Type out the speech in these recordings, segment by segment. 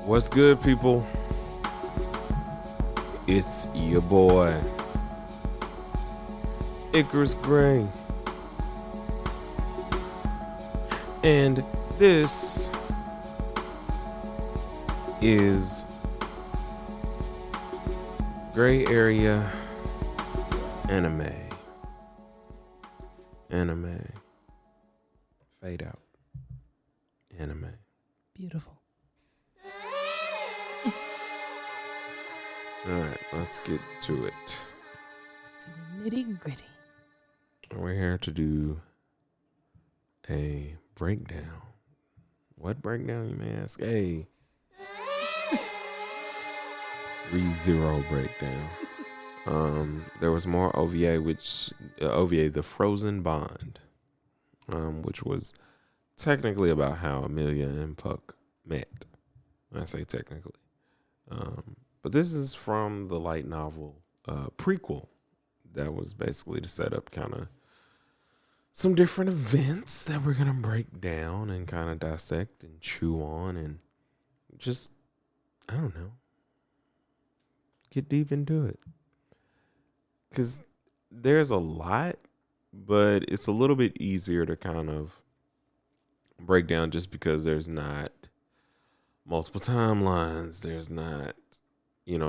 What's good, people? It's your boy, Icarus Gray. And this is Gray Area Anime. Fade out. Anime. Beautiful. Alright, let's get to it. To the nitty gritty. We're here to do a breakdown. What breakdown, you may ask? A ReZero breakdown. There was more OVA, The Frozen Bond, which was technically about how Emilia and Puck met. When I say technically. But this is from the light novel Prequel. That was basically to set up kind of some different events that we're going to break down and kind of dissect and chew on and just, I don't know, get deep into it. Because there's a lot, but it's a little bit easier to kind of break down just because there's not multiple timelines. There's not,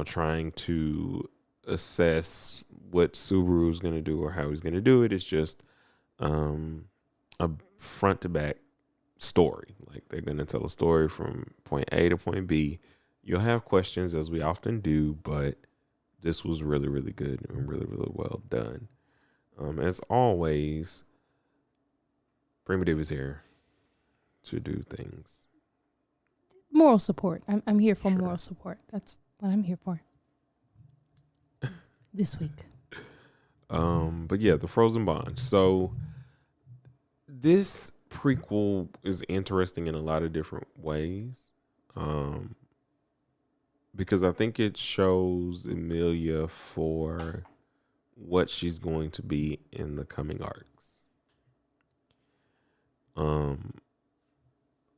trying to assess what Subaru's going to do or how he's going to do it. It's just a front to back story. Like, they're going to tell a story from point A to point B. You'll have questions, as we often do, but this was really, really good and really, really well done. As always, Primitive is here to do things. Moral support. I'm here for Sure. moral support. That's what I'm here for. This week. But yeah, The Frozen Bond. So this prequel is interesting in a lot of different ways. Because I think it shows Emilia for what she's going to be in the coming arcs.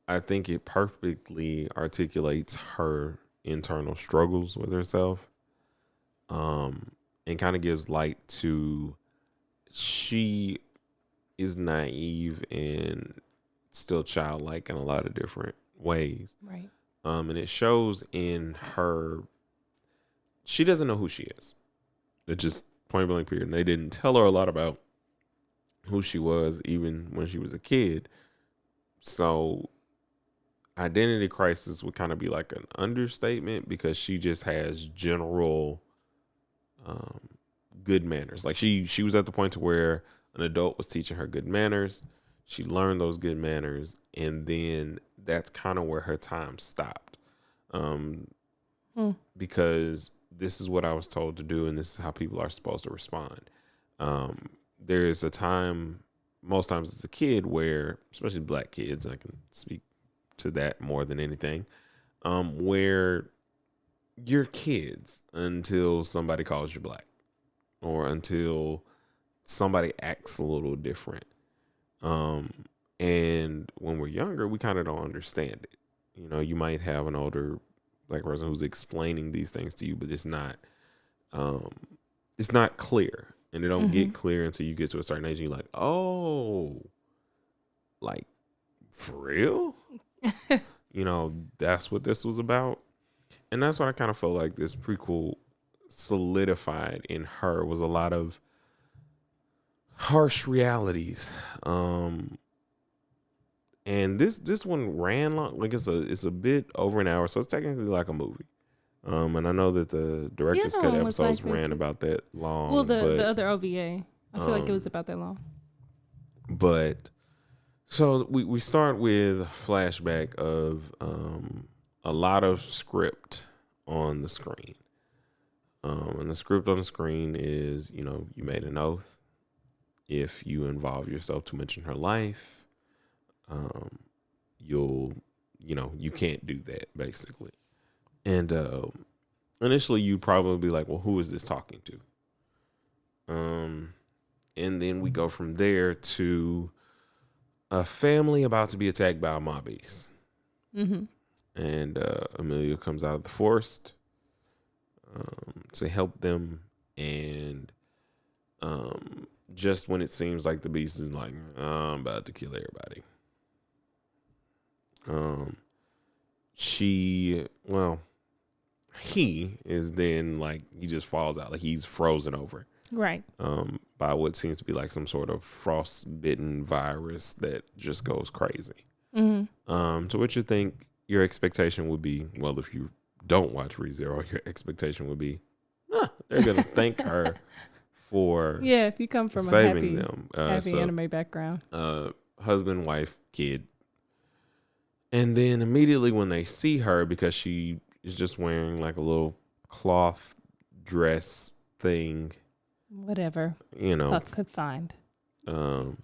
I think it perfectly articulates her internal struggles with herself. And kind of gives light to she is naive and still childlike in a lot of different ways. Right. And it shows in her, she doesn't know who she is. It just point blank period. And they didn't tell her a lot about who she was even when she was a kid. So identity crisis would kind of be like an understatement because she just has general good manners. Like she was at the point to where an adult was teaching her good manners. She learned those good manners, and then that's kind of where her time stopped. Because this is what I was told to do, and this is how people are supposed to respond. There is a time, most times as a kid, where, especially black kids, I can speak to that more than anything, where you're kids until somebody calls you black or until somebody acts a little different. And when we're younger, we kind of don't understand it. You might have an older black person who's explaining these things to you, but it's not clear, and it don't get clear until you get to a certain age and you're like, oh, like, for real? That's what this was about. And that's what I kind of felt like this prequel solidified in her, was a lot of harsh realities. And this one ran long, like it's a bit over an hour, so it's technically like a movie. And I know that the director's cut episodes ran about that long. Well, the other OVA, I feel like it was about that long. But so we start with a flashback of a lot of script on the screen. And the script on the screen is, you made an oath. If you involve yourself too much in her life, you can't do that, basically. And initially you'd probably be like, well, who is this talking to? And then we go from there to a family about to be attacked by a mob beast. and Emilia comes out of the forest to help them. And just when it seems like the beast is like, I'm about to kill everybody, he is then like, he just falls out, like he's frozen over, Right. by what seems to be like some sort of frostbitten virus that just goes crazy. To which you think your expectation would be, well, if you don't watch ReZero, your expectation would be, they're gonna thank her for if you come from saving a them. happy anime background. Husband, wife, kid. And then immediately when they see her, because she is just wearing like a little cloth dress thing, Whatever Puck could find. And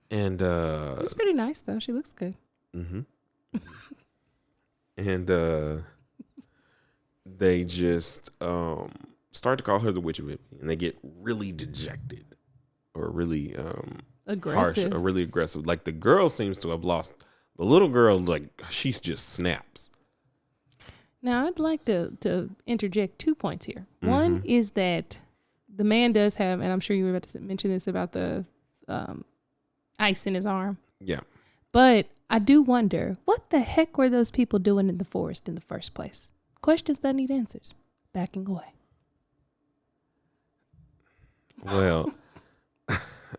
It's pretty nice though. She looks good. And they just start to call her the Witch of Italy, and they get really dejected, or really harsh, or really aggressive. Like the girl seems to have lost. The little girl, like, she just snaps. Now, I'd like to interject 2 points here. One is that the man does have, and I'm sure you were about to mention this about the ice in his arm. Yeah. But I do wonder, what the heck were those people doing in the forest in the first place? Questions that need answers. Backing away. Well,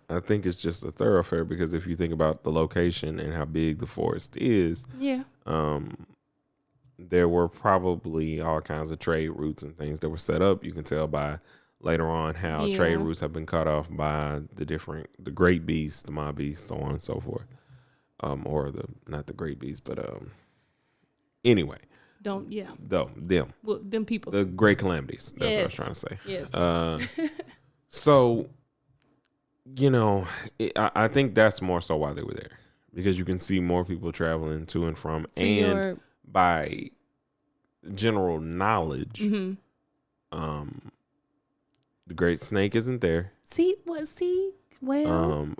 I think it's just a thoroughfare, because if you think about the location and how big the forest is, there were probably all kinds of trade routes and things that were set up. You can tell by later on how trade routes have been cut off by the great beasts, the mob beasts, so on and so forth. Or not the great beasts, but anyway. Them. Well, them people. The great calamities. That's what I was trying to say. Yes. So, I think that's more so why they were there, because you can see more people traveling to and from, and by general knowledge, the great snake isn't there.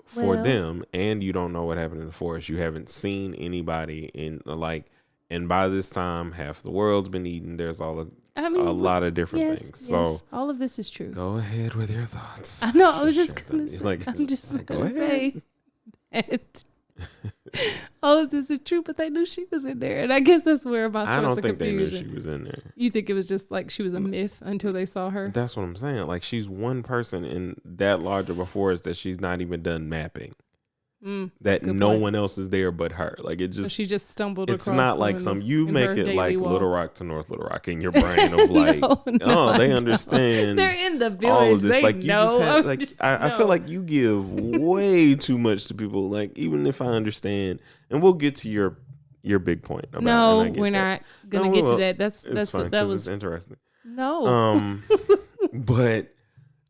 For them, and you don't know what happened in the forest. You haven't seen anybody and by this time, half the world's been eaten. There's a lot of different things. So all of this is true. Go ahead with your thoughts. I know. I was just gonna say. I'm just gonna say that all of this is true, but they knew she was in there, and I guess that's where my source of confusion. They knew she was in there. You think it was just like she was a myth until they saw her? That's what I'm saying. Like, she's one person in that large of a forest that she's not even done mapping. That no one else is there but her. Like, it just, so she just stumbled across. It's not like you make it like walks. Little Rock to North Little Rock in your brain of like, they understand. They're in the village. All of this. They like, know. You just have, I feel like you give way too much to people. Like, even if I understand, and we'll get to your big point. About we're not gonna get to that. That's fine, that was interesting. No. But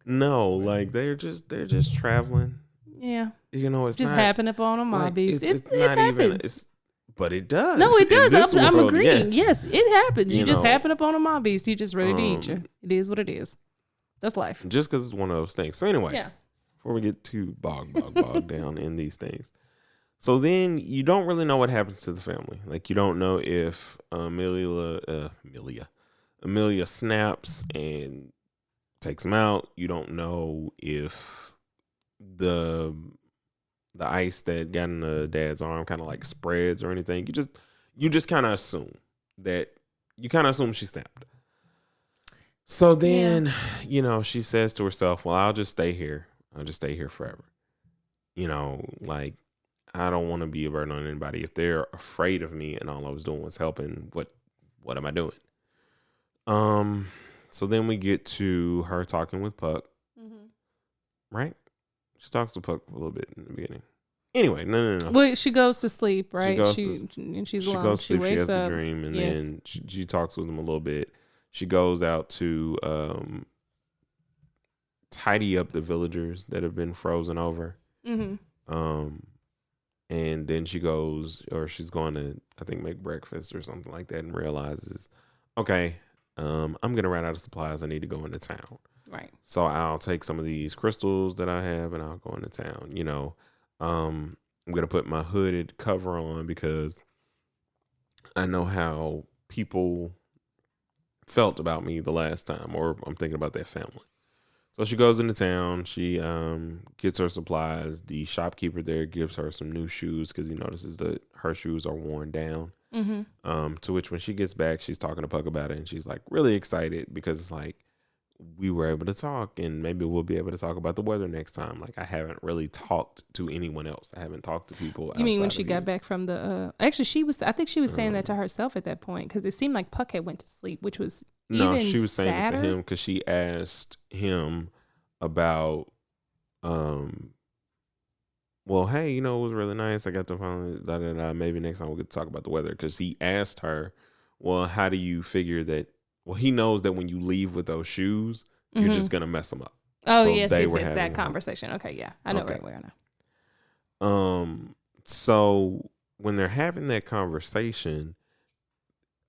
no, like they're just traveling. Yeah. It's just not, happen upon a mob beast. It's it not happens. even. But it does. No, it does. I'm world, agreeing. Yes, it happens. You just know, happen upon a mob beast. You just ready to eat you. It is what it is. That's life. Just because it's one of those things. So anyway, before we get too bogged down in these things. So then you don't really know what happens to the family. Like, you don't know if Emilia snaps and takes him out. You don't know if the ice that got in the dad's arm kind of like spreads or anything. You just kind of assume she snapped. So then, she says to herself, well, I'll just stay here. I'll just stay here forever. Like, I don't want to be a burden on anybody. If they're afraid of me and all I was doing was helping, what am I doing? So then we get to her talking with Puck. Right? She talks to Puck a little bit in the beginning. Anyway, no. Well, she goes to sleep, right? She's alone. She goes to sleep. She has a dream, and yes. then she talks with him a little bit. She goes out to tidy up the villagers that have been frozen over. And then she's going to, I think, make breakfast or something like that, and realizes, okay, I'm gonna run out of supplies. I need to go into town. Right. So I'll take some of these crystals that I have and I'll go into town. I'm going to put my hooded cover on because I know how people felt about me the last time, or I'm thinking about their family. So she goes into town. She gets her supplies. The shopkeeper there gives her some new shoes because he notices that her shoes are worn down. To which when she gets back, she's talking to Puck about it, and she's like really excited because it's like we were able to talk, and maybe we'll be able to talk about the weather next time. Like I haven't really talked to anyone else. I haven't talked to people. You mean when outside she of got you. back from the? Actually, she was. I think she was saying that to herself at that point because it seemed like Puck had went to sleep, which was No, even she was saying it to sadder. him because she asked him about, well, hey, it was really nice. I got to finally, maybe next time we'll get to talk about the weather. Because he asked her, well, how do you figure that? Well, he knows that when you leave with those shoes, you're just going to mess them up. Oh, So yes, they yes, were yes, having that conversation. Okay, yeah. I know Okay. right where I know. So when they're having that conversation,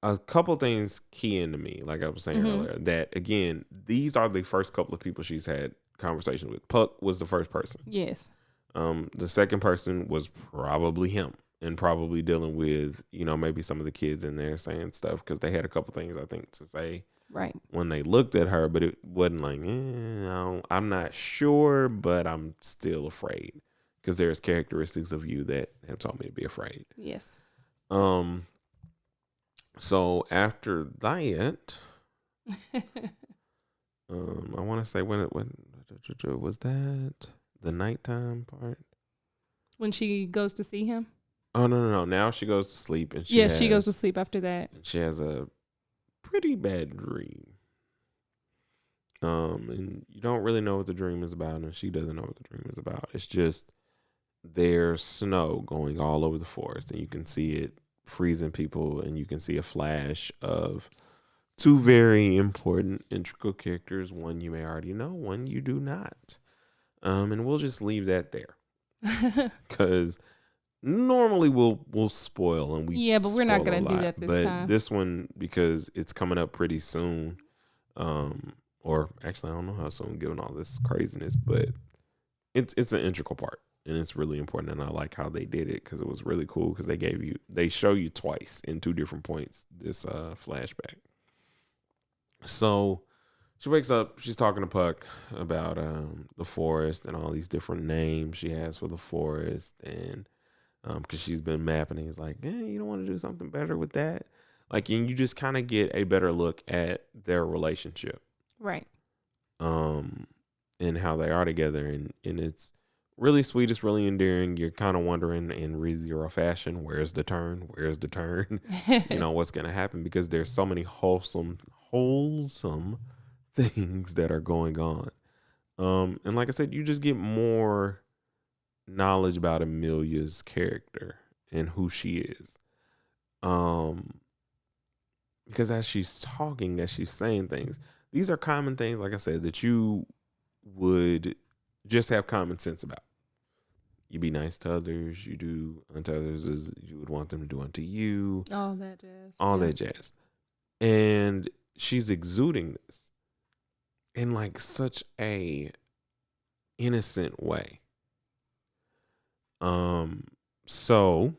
a couple things key into me, like I was saying earlier, that again, these are the first couple of people she's had conversations with. Puck was the first person. Yes. The second person was probably him, and probably dealing with, maybe some of the kids in there saying stuff because they had a couple things I think to say Right. when they looked at her, but it wasn't like, I'm not sure, but I'm still afraid because there's characteristics of you that have told me to be afraid. Yes. So after that, I want to say when was that the nighttime part? When she goes to see him? Oh no! Now she goes to sleep and she goes to sleep after that. She has a pretty bad dream. And you don't really know what the dream is about, and she doesn't know what the dream is about. It's just there's snow going all over the forest, and you can see it freezing people, and you can see a flash of two very important, integral characters. One you may already know, one you do not. And we'll just leave that there because normally we'll spoil and we but we're not gonna do that this time. But this one, because it's coming up pretty soon, or actually I don't know how soon given all this craziness, but it's an integral part and it's really important, and I like how they did it because it was really cool because they show you twice in two different points this flashback. So she wakes up, she's talking to Puck about the forest and all these different names she has for the forest, and because she's been mapping, and he's like, you don't want to do something better with that? Like, and you just kind of get a better look at their relationship. Right. And how they are together, and it's really sweet, it's really endearing. You're kind of wondering in ReZero fashion, where's the turn? What's gonna happen, because there's so many wholesome things that are going on. And like I said, you just get more knowledge about Emilia's character and who she is. Because as she's talking, as she's saying things, these are common things, like I said, that you would just have common sense about. You be nice to others, you do unto others as you would want them to do unto you. All that jazz. That jazz. And she's exuding this in like such a innocent way. So,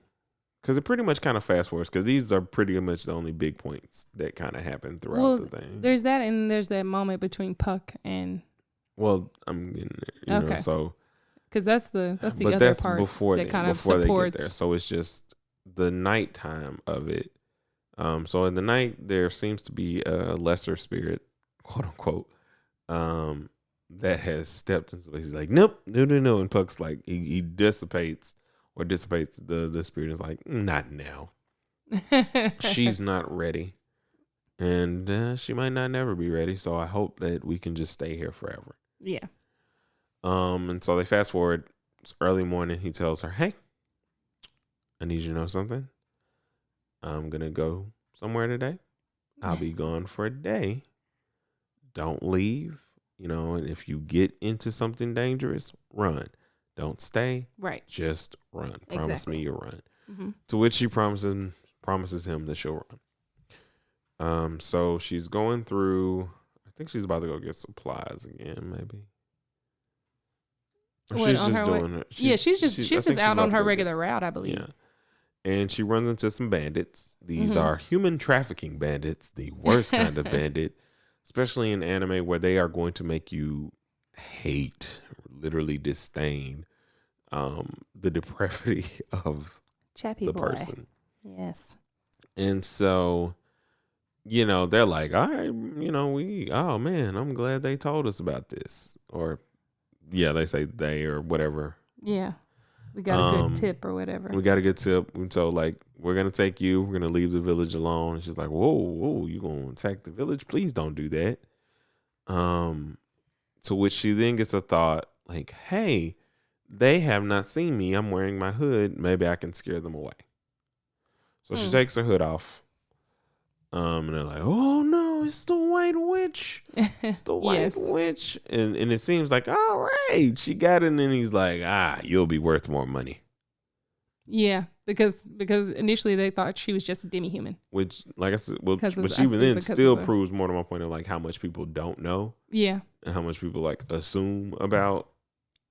because it pretty much kind of fast forwards, because these are pretty much the only big points that kind of happen throughout the thing. There's that, and there's that moment between Puck and. Well, I'm getting there, okay. So, because that's the other part before that kind of before supports. They get there. So it's just the nighttime of it. So in the night there seems to be a lesser spirit, quote unquote, that has stepped into. He's like, nope, no, and Puck's like he dissipates the spirit. Is like, not now. She's not ready, and she might not never be ready. So I hope that we can just stay here forever. Yeah. And so they fast forward. It's early morning. He tells her, hey, I need you to know something. I'm going to go somewhere today. I'll be gone for a day. Don't leave. And if you get into something dangerous, run. Don't stay. Right. Just run. Exactly. Promise me you'll run. Mm-hmm. To which she promises him that she'll run. So she's going through, I think she's about to go get supplies again, maybe. She's just doing it. She's just out on her regular route, I believe. Yeah. and she runs into some bandits. These are human trafficking bandits, the worst kind of bandit, especially in anime where they are going to make you hate, literally disdain, the depravity of Chappy the boy. person. Yes. And so, they're like, all right, oh man, I'm glad they told us about this. Or, yeah, they say they or whatever. Yeah. We got a good tip or whatever. We got a good tip. And so, like, we're going to take you. We're going to leave the village alone. And she's like, whoa, you going to attack the village? Please don't do that. To which she then gets a thought, like, hey, they have not seen me. I'm wearing my hood. Maybe I can scare them away. So she takes her hood off. And they're like, oh no, it's the white witch. It's the white witch. And it seems like, all right, she got it. And then he's like, you'll be worth more money. Yeah, because initially they thought she was just a demi-human. Which, like I said, which even then still proves more to my point of like how much people don't know. Yeah. And how much people like assume about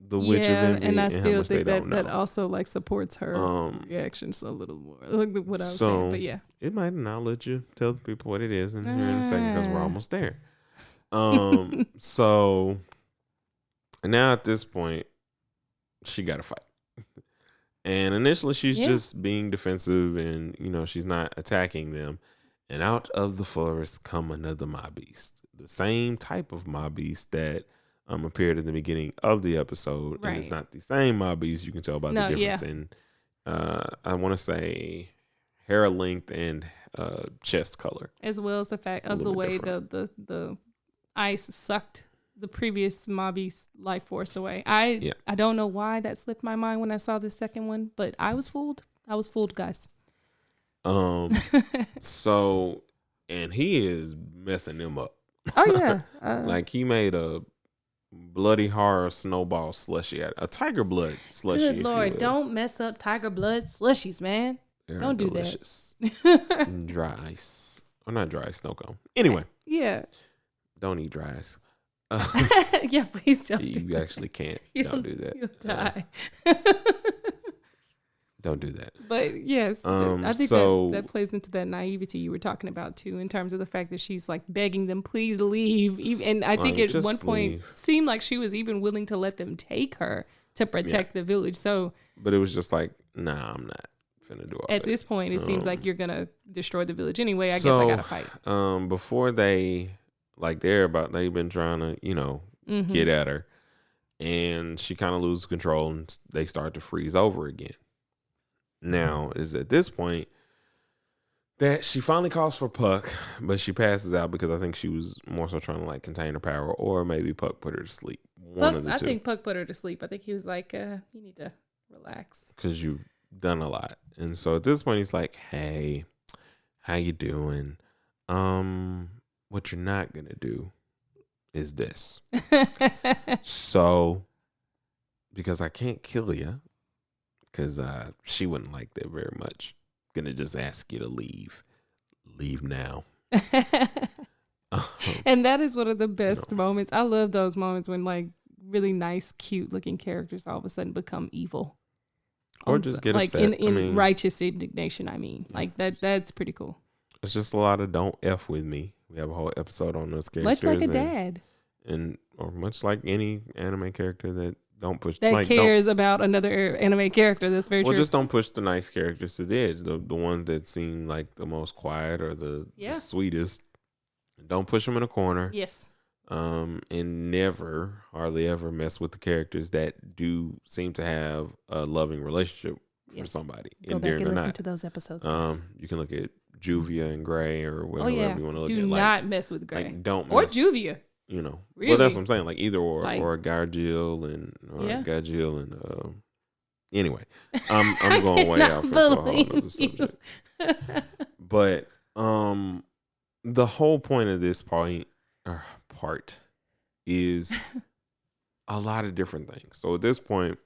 the witch of envy, and I still think that also like supports her reactions a little more. Like what I was saying, but yeah, it might, and I'll let you tell the people what it is in here in a second because we're almost there. So now at this point, she got to fight, and initially she's just being defensive, and she's not attacking them. And out of the forest come another mob beast, the same type of mob beast that appeared at the beginning of the episode, and it's not the same mob beast. You can tell by the difference in, I want to say, hair length and chest color, as well as the fact of the way the ice sucked the previous mob beast life force away. I don't know why that slipped my mind when I saw the second one, but I was fooled. I was fooled, guys. So, and he is messing them up. Oh yeah, like he made a bloody horror snowball slushy, a tiger blood slushy. Good Lord, don't mess up tiger blood slushies, man. Don't do delicious. Dry ice, or not dry ice, snow cone. Anyway, don't eat dry ice. Yeah, please don't. You actually can't. Don't do that. You'll die. Don't do that. But yes, I think that plays into that naivety you were talking about too, in terms of the fact that she's like begging them, please leave. And I think at one point seemed like she was even willing to let them take her to protect the village. So, but it was just like, nah, I'm not finna do all at that. this point, it seems like you're gonna destroy the village anyway. I guess I gotta fight. Before they've been trying to, get at her, and she kind of loses control, and they start to freeze over again. Now is at this point that she finally calls for Puck, but she passes out because I think she was more so trying to like contain her power, or maybe Puck put her to sleep. One of the two. I think Puck put her to sleep. I think he was like, you need to relax because you've done a lot. And so at this point he's like, hey, how you doing? What you're not gonna do is this. So because I can't kill you, because she wouldn't like that very much. Gonna just ask you to leave. Leave now. And that is one of the best moments. I love those moments when like really nice, cute looking characters all of a sudden become evil. Or just get like upset. in righteous indignation, like that's pretty cool. It's just a lot of don't F with me. We have a whole episode on those characters. Much like a dad. Or much like any anime character that don't push cares about another anime character. That's very true. Just don't push the nice characters to the edge. The ones that seem like the most quiet or the sweetest. Don't push them in a corner. Yes. And never, hardly ever mess with the characters that do seem to have a loving relationship for somebody. Go back and listen to those episodes. Guys. You can look at Juvia and Gray or whatever you want to look at. Do not mess with Gray. Don't or mess. Juvia. Really? Well, that's what I'm saying. Like either or Gargill and Gargill and anyway, I'm going way out for a whole other subject. But the whole point of this part is a lot of different things. So at this point,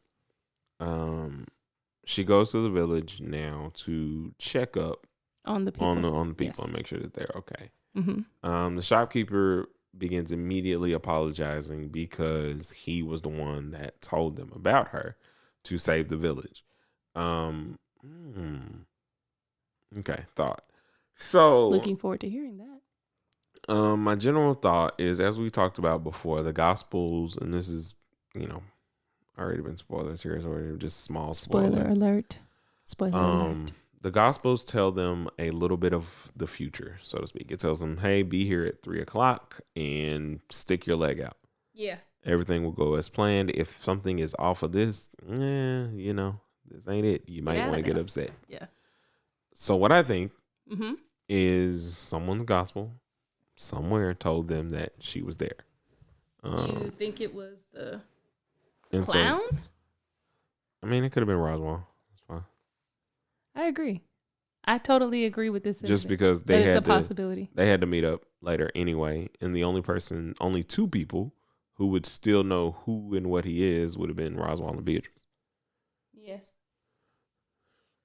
she goes to the village now to check up on the people, and make sure that they're okay. Mm-hmm. The shopkeeper begins immediately apologizing because he was the one that told them about her to save the village. Okay, thought. So looking forward to hearing that. My general thought is, as we talked about before, the Gospels, and this is, already been spoilers here, so just small spoiler alert. Spoiler alert. The Gospels tell them a little bit of the future, so to speak. It tells them, hey, be here at 3:00 and stick your leg out. Yeah. Everything will go as planned. If something is off of this, this ain't it. You might want to get upset. Yeah. So what I think is someone's gospel somewhere told them that she was there. You think it was the clown? So, it could have been Roswell. That's fine. I agree. I totally agree with this. Just because it's a possibility. They had to meet up later anyway, and the only two people who would still know who and what he is would have been Roswell and Beatrice. Yes.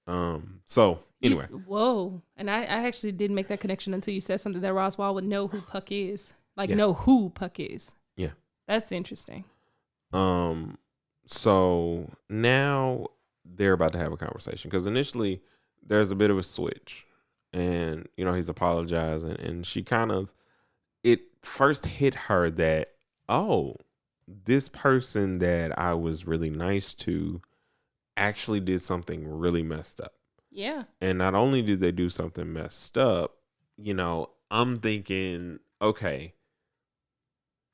So anyway. Whoa. And I actually didn't make that connection until you said something that Roswell would know who Puck is. Know who Puck is. Yeah. That's interesting. So now they're about to have a conversation, because initially there's a bit of a switch, and he's apologizing, and she it first hit her that, oh, this person that I was really nice to actually did something really messed up. Yeah. And not only did they do something messed up, I'm thinking, okay,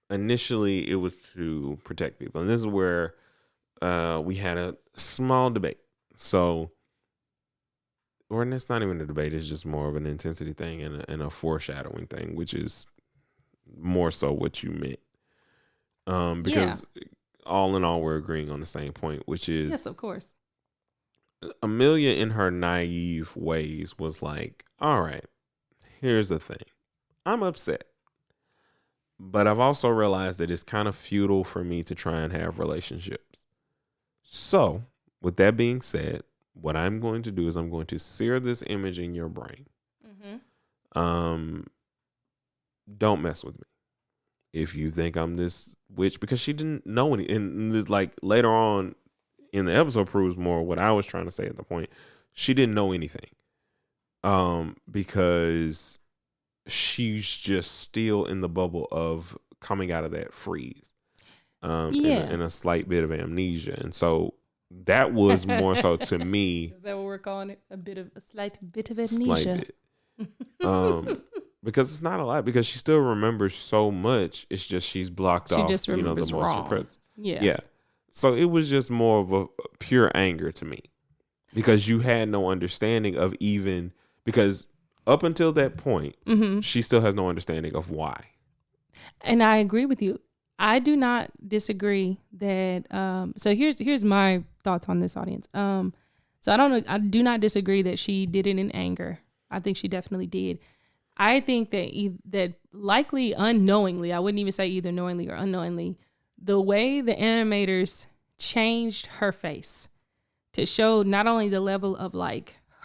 initially it was to protect people. And this is where we had a small debate. So, or it's not even a debate, it's just more of an intensity thing and a foreshadowing thing, which is more so what you meant. Because all in all, we're agreeing on the same point, which is, yes, of course, Emilia in her naive ways was like, all right, here's the thing. I'm upset, but I've also realized that it's kind of futile for me to try and have relationships. So with that being said, what I'm going to do is I'm going to sear this image in your brain. Don't mess with me. If you think I'm this witch, because she didn't know any, and this, later on in the episode proves more what I was trying to say at the point. She didn't know anything. Because she's just still in the bubble of coming out of that freeze. In a slight bit of amnesia. And so that was more so to me. Is that what we're calling it? A slight bit of amnesia. Because it's not a lot, because she still remembers so much. It's just she's blocked off, just remembers the most wrong. repressed. Yeah. So it was just more of a pure anger to me, because you had no understanding of even, because up until that point, she still has no understanding of why. And I agree with you. I do not disagree that. So here's my thoughts on this, audience. So I don't know. I do not disagree that she did it in anger. I think she definitely did. I think that likely unknowingly, I wouldn't even say either knowingly or unknowingly, the way the animators changed her face to show not only the level of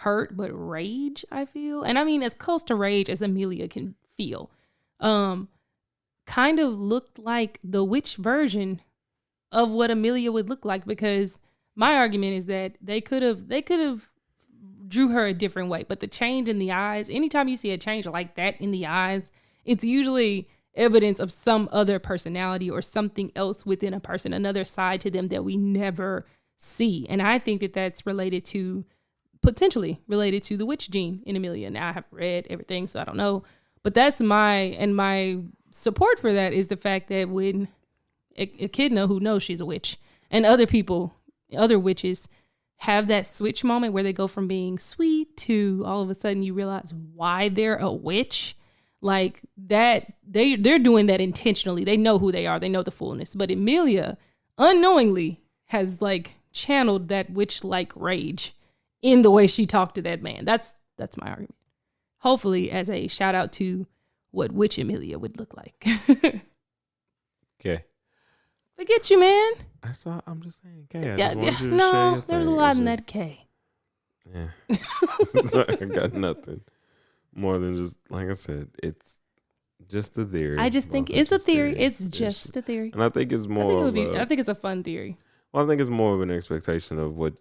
hurt, but rage, I feel. And I mean, as close to rage as Emilia can feel, kind of looked like the witch version of what Emilia would look like, because my argument is that they could have drew her a different way, but the change in the eyes, anytime you see a change like that in the eyes, it's usually evidence of some other personality or something else within a person, another side to them that we never see. And I think that that's potentially related to the witch gene in Emilia. Now, I haven't read everything, so I don't know, but that's my support for that is the fact that when Echidna, who knows she's a witch, and other witches have that switch moment where they go from being sweet to all of a sudden you realize why they're a witch, like that they're doing that intentionally. They know who they are. They know the fullness. But Emilia unknowingly has channeled that witch-like rage in the way she talked to that man. That's my argument. Hopefully as a shout out to what witch Emilia would look like. Okay. Forget you, man. I'm just saying, K. There's a lot in that K. Yeah. I got nothing more than just, like I said, it's just a theory. I just think it's a theory. It's just a theory. And I think it's more I think it's a fun theory. Well, I think it's more of an expectation of what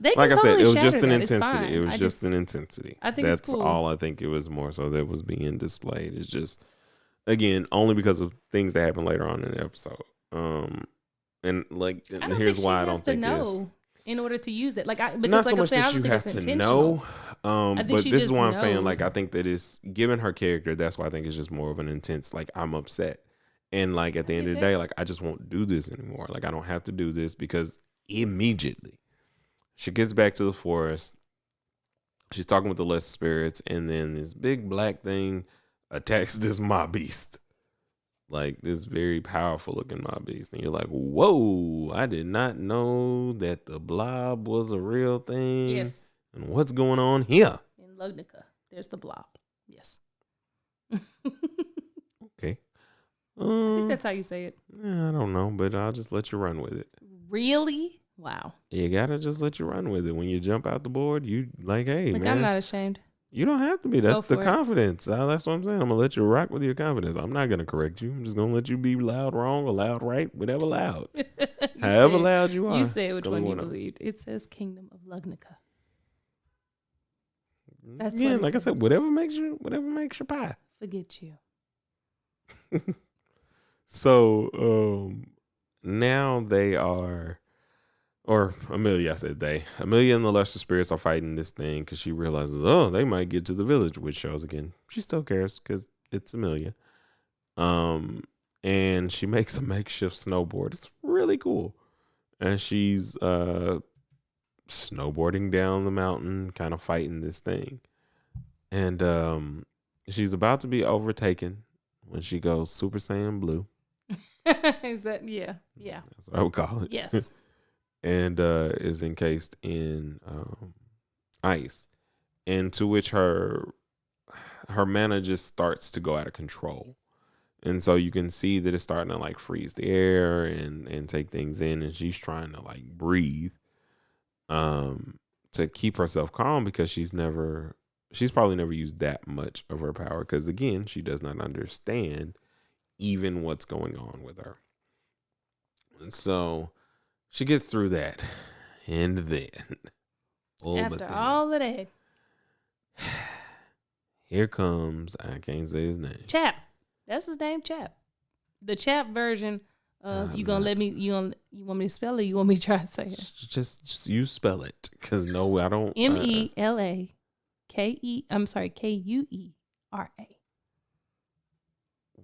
They like I totally said, it was shatter just an that. intensity. It was just an intensity. I think that's it's cool. all I think it was more so that was being displayed. It's just, again, only because of things that happen later on in the episode. And like, and here's why I don't think it's in order to use that. Like, because not so like much I'm saying, that I don't you think have it's to intentional. know. I think But she this just is why I'm knows. saying, like, I think that it's given her character. That's why I think it's just more of an intense. Like, I'm upset, and like at the end of the day, like I just won't do this anymore. Like I don't have to do this because immediately she gets back to the forest. She's talking with the lesser spirits, and then this big black thing attacks this mob beast. Like this very powerful looking mob beast. And you're like, whoa, I did not know that the blob was a real thing. Yes. And what's going on here? In Lugnica, there's the blob. Yes. Okay. I think that's how you say it. I don't know, but I'll just let you run with it. Really? Wow. You gotta just let you run with it. When you jump out the board, you like, hey, like, man. I'm not ashamed. You don't have to be. That's the confidence. That's what I'm saying. I'm going to let you rock with your confidence. I'm not going to correct you. I'm just going to let you be loud wrong or loud right, whatever loud. However loud you are. You say which one you believed. It says Kingdom of Lugnica. That's what like says. I said, whatever makes your pie. Forget you. So now they are, or Emilia, I said they. Emilia and the lesser spirits are fighting this thing because she realizes, they might get to the village, which shows again she still cares because it's Emilia. And she makes a makeshift snowboard. It's really cool, and she's snowboarding down the mountain, kind of fighting this thing, and she's about to be overtaken when she goes Super Saiyan Blue. Is that yeah? That's what I would call it. Yes. And is encased in ice, and to which her mana just starts to go out of control, and so you can see that it's starting to like freeze the air and take things in, and she's trying to like breathe, to keep herself calm because she's probably never used that much of her power because again she does not understand even what's going on with her, and so. She gets through that, and then after all of that, here comes I can't say his name. Chap, that's his name, Chap. The Chap version of you gonna let me? You want me to spell it? You want me to try to say it? Just you spell it, because no, I don't. MELAKUERA.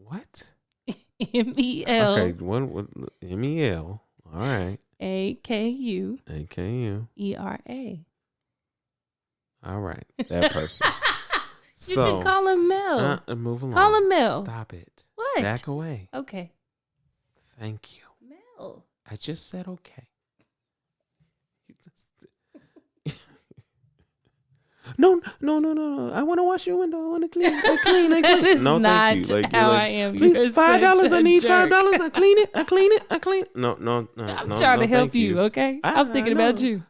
What? MEL. Okay, what? MEL. All right. AKU. ERA. All right, that person. You can call him Mel. Move along. Call him Mel. Stop it. What? Back away. Okay. Thank you. Mel. I just said okay. No. I want to wash your window. I want to clean. I clean. That is no, not thank you. Like, how I am. You're $5. I need $5. I clean it. No. I'm trying to help you. Okay. I'm thinking about you.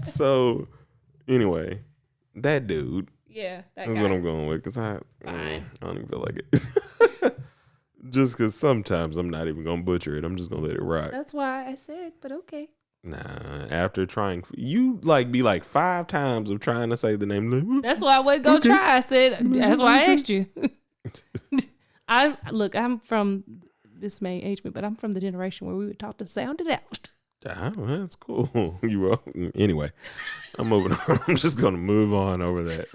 So, anyway, that dude. Yeah, that's what I'm going with because I don't even feel like it. Just because sometimes I'm not even going to butcher it. I'm just going to let it rock. That's why I said, but okay. Nah, after trying, you like be like 5 times of trying to say the name. That's why I wasn't going to try. I said, that's why I asked you. I'm from, this may age me, but I'm from the generation where we were taught to sound it out. That's cool. Anyway, I'm moving on. I'm just going to move on over that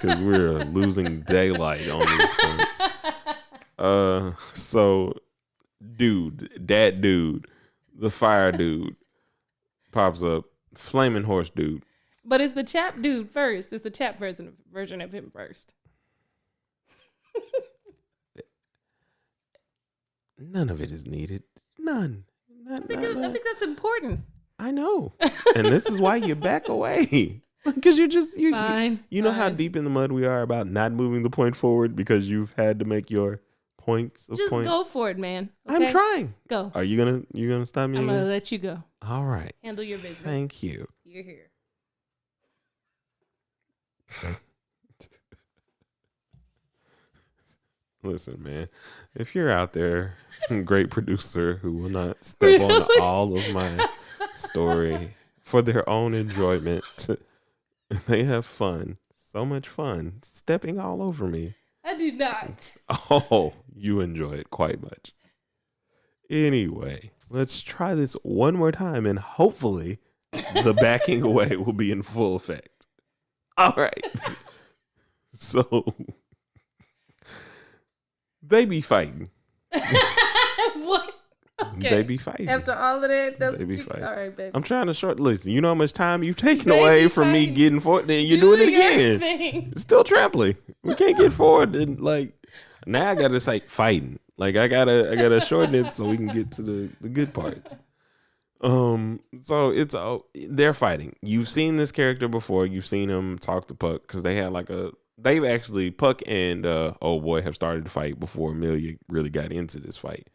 because we're losing daylight on these points. So, that dude, the fire dude, pops up, flaming horse dude. But it's the Chap dude first. It's the Chap version of him first. None of it is needed. None. I think that's important. I know. And this is why you back away. Because you know how deep in the mud we are about not moving the point forward because you've had to make your points. Just go for it, man. Okay? I'm trying. Go. Are you gonna stop me? I'm gonna let you go. All right. Handle your business. Thank you. You're here. Listen, man. If you're out there, great producer who will not step on all of my story for their own enjoyment. They have fun. So much fun. Stepping all over me. I do not. Oh, you enjoy it quite much. Anyway, let's try this one more time and hopefully the backing away will be in full effect. All right. So they be fighting. What? Okay. They be fighting. After all of that, that's they be fighting. All right, baby. I'm trying to listen, you know how much time you've taken away from me getting forward, then you're doing it again. It's still trampling. We can't get forward and now I gotta say fighting. I gotta shorten it so we can get to the good parts. So they're fighting. You've seen this character before. You've seen him talk to Puck because they had they've actually, Puck and old boy have started to fight before Emilia really got into this fight.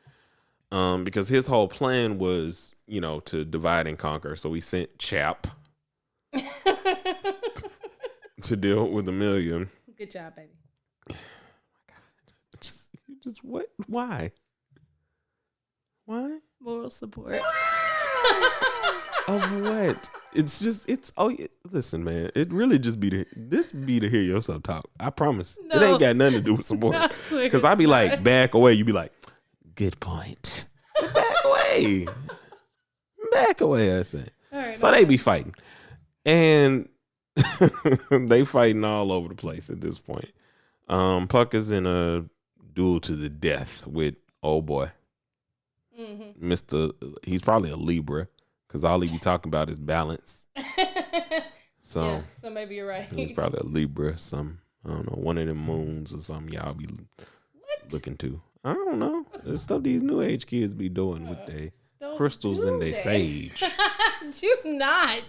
Because his whole plan was, to divide and conquer. So he sent Chap to deal with Emilia. Good job, baby. Oh my God. Just what? Why? Why? Moral support. Of what? Listen, man. It really just be to hear yourself talk. I promise. No, it ain't got nothing to do with support. Because I be like, back away. You be like, good point. Back away. Back away, I say. Right, so they be fighting. And they fighting all over the place at this point. Puck is in a duel to the death with old boy. Mm-hmm. He's probably a Libra because all he be talking about is balance. So maybe you're right. He's probably a Libra, I don't know, one of them moons or something y'all be looking to. I don't know. There's stuff these new age kids be doing with their crystals and their sage. Do not.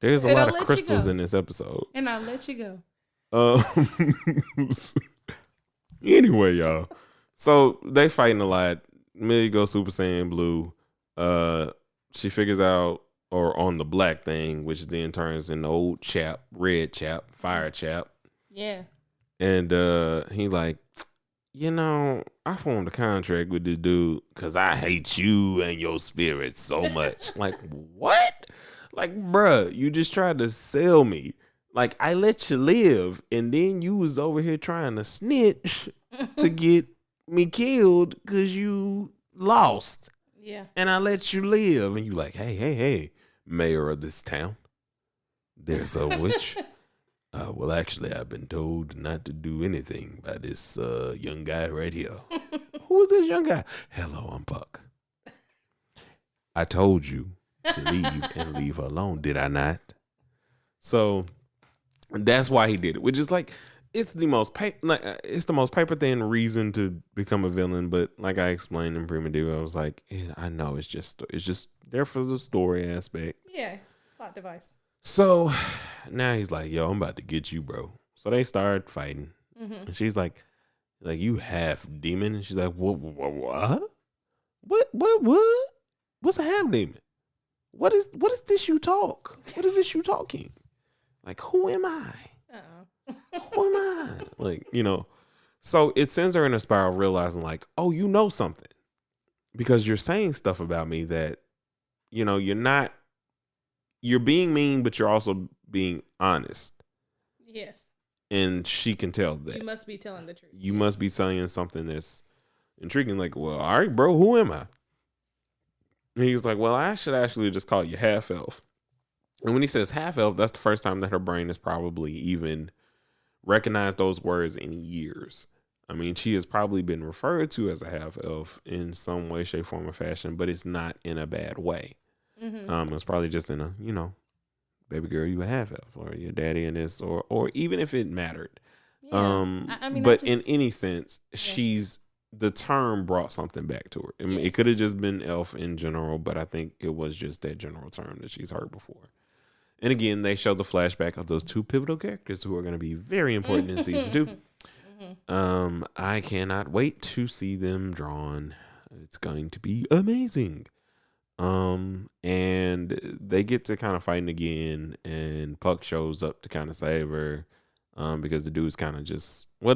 There's a lot of crystals in this episode. And I'll let you go. Anyway, y'all. So they fighting a lot. Millie goes Super Saiyan Blue. She figures out, or on the black thing, which then turns into old Chap, red Chap, fire Chap. Yeah. And he I formed a contract with this dude because I hate you and your spirit so much. What? Bruh, you just tried to sell me. I let you live, and then you was over here trying to snitch to get me killed because you lost. Yeah. And I let you live, and you hey, mayor of this town, there's a witch. Well, actually, I've been told not to do anything by this young guy right here. Who is this young guy? Hello, I'm Puck. I told you to leave and leave her alone, did I not? So that's why he did it, which is it's the most paper thin reason to become a villain. But like I explained in Prima Diva, I was I know it's just there for the story aspect. Yeah, plot device. So now he's yo, I'm about to get you, bro. So they start fighting. Mm-hmm. And she's like, you half demon. And she's like, what? What's a half demon? What is this you talk? What is this you talking? Who am I? Who am I? So it sends her in a spiral, realizing oh, you know something. Because you're saying stuff about me that, you're being mean, but you're also being honest. Yes. And she can tell that. You must be telling the truth. You must be saying something that's intriguing. Well, all right, bro, who am I? And he was well, I should actually just call you half elf. And when he says half elf, that's the first time that her brain has probably even recognized those words in years. I mean, she has probably been referred to as a half elf in some way, shape, form, or fashion, but it's not in a bad way. Mm-hmm. It's probably just in a, baby girl, you a half elf, or your daddy in this, or even if it mattered. Yeah. But in any sense, the term brought something back to her. I mean, It could have just been elf in general, but I think it was just that general term that she's heard before. And again, they show the flashback of those two pivotal characters who are going to be very important in season 2. Mm-hmm. I cannot wait to see them drawn. It's going to be amazing. And they get to kind of fighting again, and Puck shows up to kind of save her. Because the dude's kind of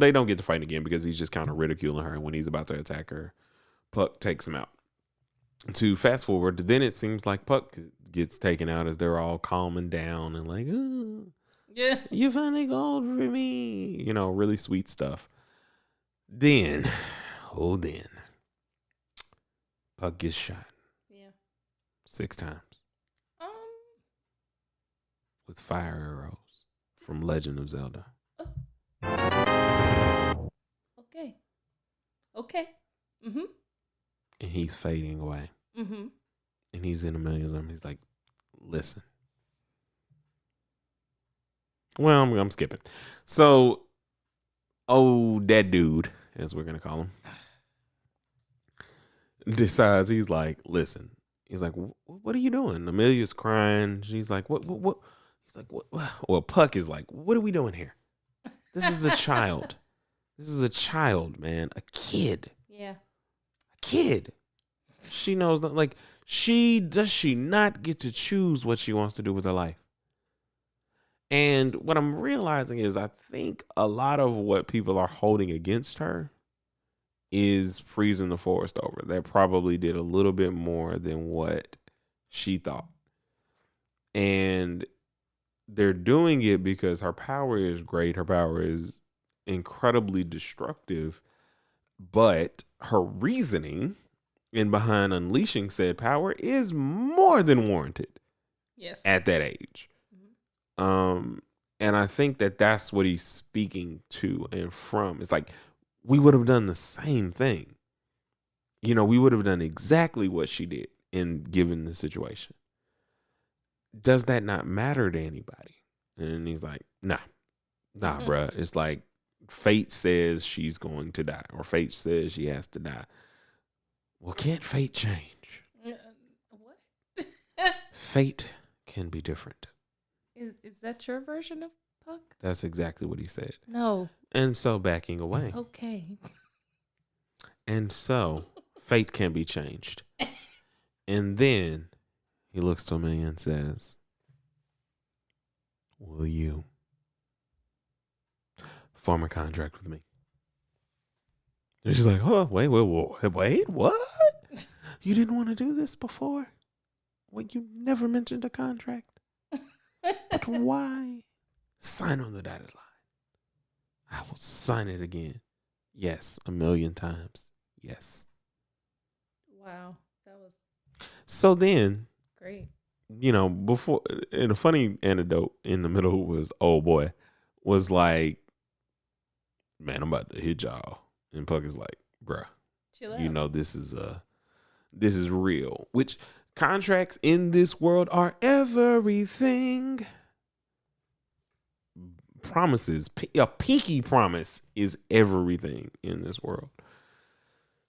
they don't get to fight again because he's just kind of ridiculing her. And when he's about to attack her, Puck takes him out. to fast forward, then it seems like Puck gets taken out as they're all calming down and like, oh, yeah, you finally called for me. You know, really sweet stuff. Then, Puck gets shot. Yeah. 6 times. With fire arrows from Legend of Zelda. Okay. Mm-hmm. And he's fading away. Mm-hmm. And he's in Emilia's arm. He's like, listen. Well, I'm skipping. So, that dude, as we're going to call him, decides, he's like, listen. He's like, what are you doing? Emilia's crying. She's like, what? He's like, what? Well, Puck is like, what are we doing here? This is a child. This is a child, man. A kid. Yeah. A kid. She knows, like, she not get to choose what she wants to do with her life. And what I'm realizing is I think a lot of what people are holding against her is freezing the forest over. That probably did a little bit more than what she thought. And they're doing it because her power is great. Her power is incredibly destructive. But her reasoning in behind unleashing said power is more than warranted. Yes. At that age. Mm-hmm. And I think that that's what he's speaking to and from. It's like, we would have done the same thing. You know, we would have done exactly what she did in given the situation. Does that not matter to anybody? And he's like, nah, bruh. It's like fate says she's going to die, or fate says she has to die. Well, can't fate change? What? Fate can be different. Is that your version of Puck? That's exactly what he said. No. And so backing away. Okay. And so fate can be changed. And then he looks to me and says, will you form a contract with me? And she's like, oh, wait, what? You didn't want to do this before? Well, you never mentioned a contract. But why? Sign on the dotted line. I will sign it again. Yes, 1,000,000 times. Yes. Wow. That was so then great. You know, before, and a funny anecdote in the middle was, old boy was like, man, I'm about to hit y'all. And Puck is like, bruh, chill out. You know, this is real. Which contracts in this world are everything. Promises, a pinky promise is everything in this world.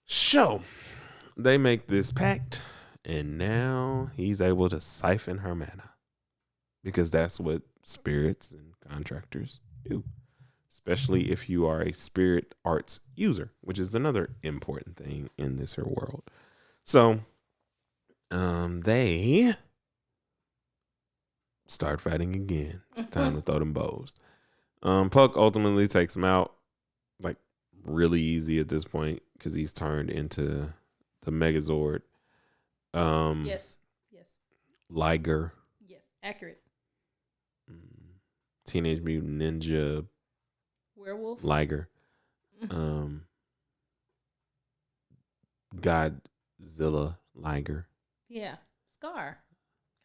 So they make this pact, and now he's able to siphon her mana, because that's what spirits and contractors do, especially if you are a spirit arts user, which is another important thing in this here world. So they start fighting again. It's time to throw them bows. Puck ultimately takes him out, like, really easy at this point, because he's turned into the Megazord. Yes. Liger. Yes, accurate. Teenage Mutant Ninja Werewolf. Liger. Godzilla Liger. Yeah. Scar.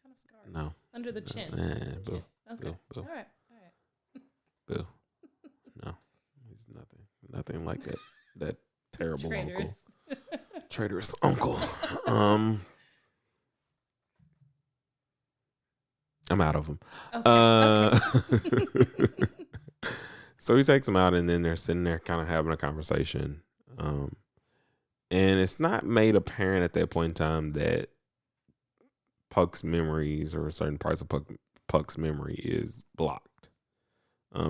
Kind of scar. No. Under the chin. Boo. Okay. Boo. All right. Boo. No. He's nothing like that terrible Traitors. uncle. Traitorous uncle. I'm out of them. Okay. So he takes him out, and then they're sitting there kind of having a conversation. And it's not made apparent at that point in time that Puck's memories, or certain parts of Puck's memory, is blocked.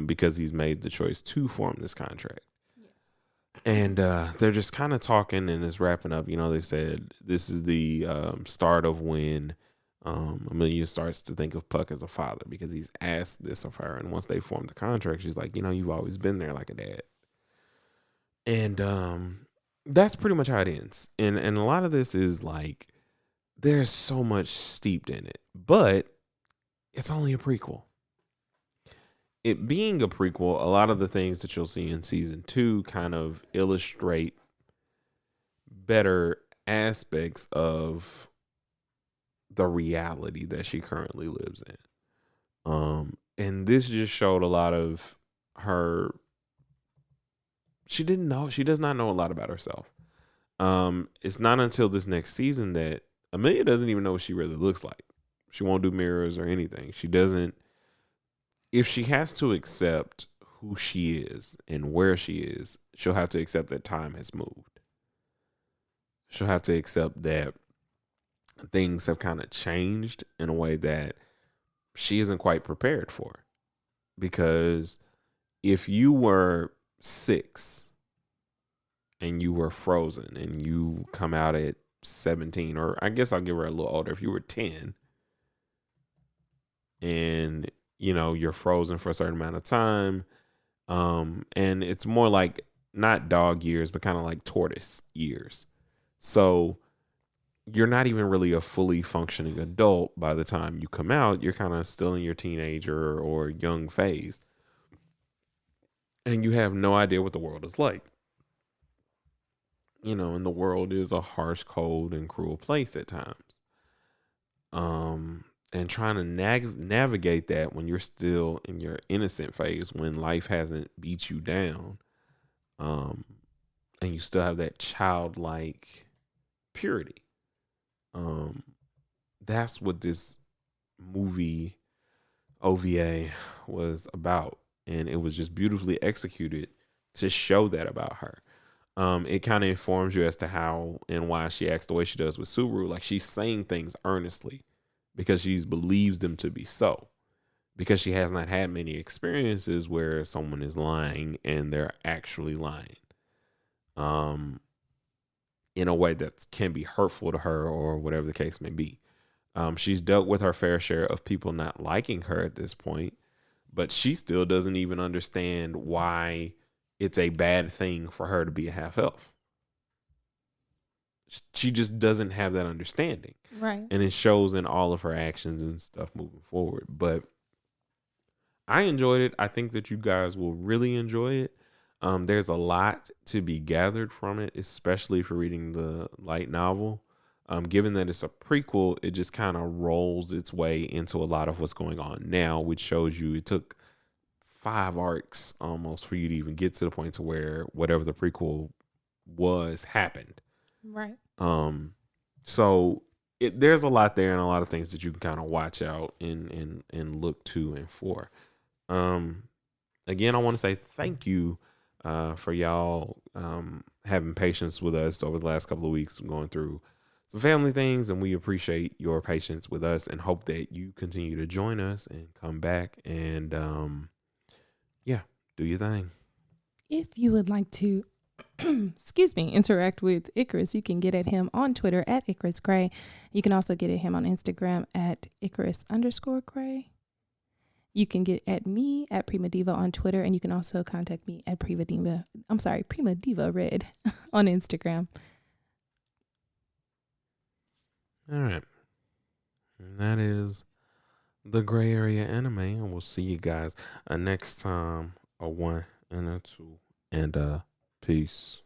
Because he's made the choice to form this contract. Yes. And they're just kind of talking, and it's wrapping up. You know, they said this is the start of when Emilia starts to think of Puck as a father, because he's asked this of her. And once they formed the contract, she's like, you know, you've always been there like a dad. And that's pretty much how it ends. And a lot of this is like, there's so much steeped in it, but it's only a prequel. It being a prequel, a lot of the things that you'll see in season 2 kind of illustrate better aspects of the reality that she currently lives in. And this just showed a lot of her. She does not know a lot about herself. It's not until this next season that Emilia doesn't even know what she really looks like. She won't do mirrors or anything. She doesn't. If she has to accept who she is and where she is, she'll have to accept that time has moved. She'll have to accept that things have kind of changed in a way that she isn't quite prepared for. Because if you were 6 and you were frozen and you come out at 17, or I guess I'll give her a little older, if you were 10 and you're frozen for a certain amount of time, and it's more like not dog years but kind of like tortoise years, so you're not even really a fully functioning adult by the time you come out. You're kind of still in your teenager or young phase, and you have no idea what the world is like. And the world is a harsh, cold, and cruel place at times. And trying to navigate that when you're still in your innocent phase, when life hasn't beat you down, and you still have that childlike purity. That's what this movie OVA was about, and it was just beautifully executed to show that about her. It kind of informs you as to how and why she acts the way she does with Subaru. Like, she's saying things earnestly because she believes them to be so, because she has not had many experiences where someone is lying and they're actually lying in a way that can be hurtful to her or whatever the case may be. She's dealt with her fair share of people not liking her at this point, but she still doesn't even understand why it's a bad thing for her to be a half elf. She just doesn't have that understanding. Right. And it shows in all of her actions and stuff moving forward. But I enjoyed it. I think that you guys will really enjoy it. There's a lot to be gathered from it, especially for reading the light novel. Given that it's a prequel, it just kind of rolls its way into a lot of what's going on now, which shows you it took 5 arcs almost for you to even get to the point to where whatever the prequel was happened. Right. So there's a lot there and a lot of things that you can kind of watch out and look to and for. Again, I want to say thank you for y'all having patience with us over the last couple of weeks, going through some family things, and we appreciate your patience with us and hope that you continue to join us and come back and do your thing. If you would like to interact with Icarus, you can get at him on Twitter at Icarus Gray. You can also get at him on Instagram at Icarus_Gray. You can get at me at Prima Diva on Twitter, and you can also contact me at Prima Diva Red on Instagram. All right. And that is the Gray Area Anime, and we'll see you guys next time. A 1 and a 2 and peace.